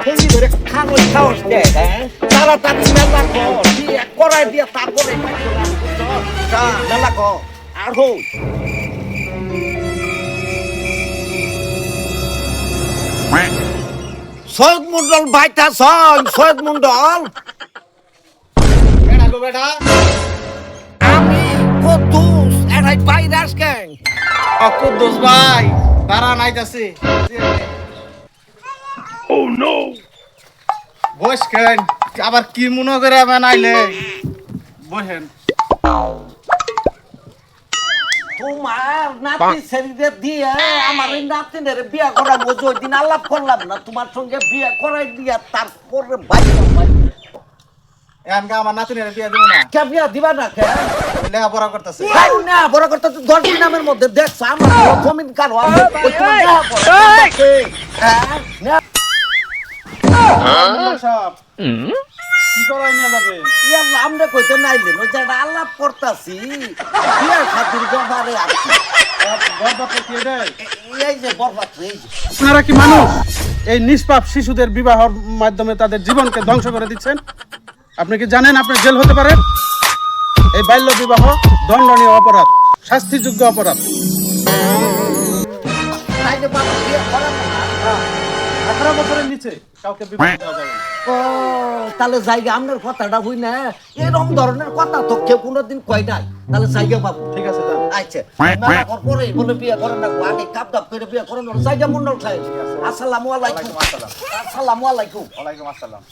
ঠেঙ্গি ধরে খাওয়ার সাহস দেয়, হ্যাঁ? তাড়াতাড়ি মেলা কর, বিয়ে করাই দিয়ে তারপরে মেলা কর। আর হোক সৈয়দ মন্ডল ভাইটা সৈয়দ মন্ডল, বেটা গো বেটা। আমি কদ্দুস এরাই বাইরে আসকেন। কুদ্দুস ভাই তারা নাইতাছে। বসকেন আবার কি মনে করে বানাইলে বসেন। তোমার নাতি ছেড়ে দিয়ে আমার এই নাতিনের বিয়া করাবো, ওই দিন আলাপ করলাম না তোমার সঙ্গে বিয়া করাই দিয়া তারপরে এখানকে আমার নাতিনের বিয়ে দেবো না, কে বিয়া দিবা না কে? লেখাপড়া করতেছে। না বড় কথা তো 10 দিন নামের মধ্যে দেখছ আমার জমিন কারো আমি ওই তোমার সব কি করাই নিয়ে যাবে? আমরা কইতে নাইলেন ওই যে আলাপ করতাছি বিয়ার খাতির ব্যাপারে আছি। এই যে বরবাদ এই যে আপনারা কি মানুষ? এই নিষ্পাপ শিশুদের বিবাহের মাধ্যমে তাদের জীবনকে ধ্বংস করে দিচ্ছেন। আপনি কি জানেন আপনার জেল হতে পারে? এই বাল্য বিবাহ দণ্ডনীয় অপরাধ, শাস্তিযোগ্য অপরাধ। তাইলে বাবা বিয়া করাবো না। 18 বছরের নিচে কাউকে বিবাহ দেওয়া যাবে না। ও তাহলে জায়গা আপনার কথাটা হই না, এরকম ধরনের কথা তো কেউ কোনোদিন কয় নাই। তাহলে জায়গা পাবো, ঠিক আছে, যান। আচ্ছা মেলা কর পরে বলে বিয়ে করেন না, আগে কাপ কাপ করে বিয়ে করেন জায়গা মন্ডল খাই। আসসালামু আলাইকুম। আসসালামু আলাইকুম। ওয়ালাইকুম আসসালাম।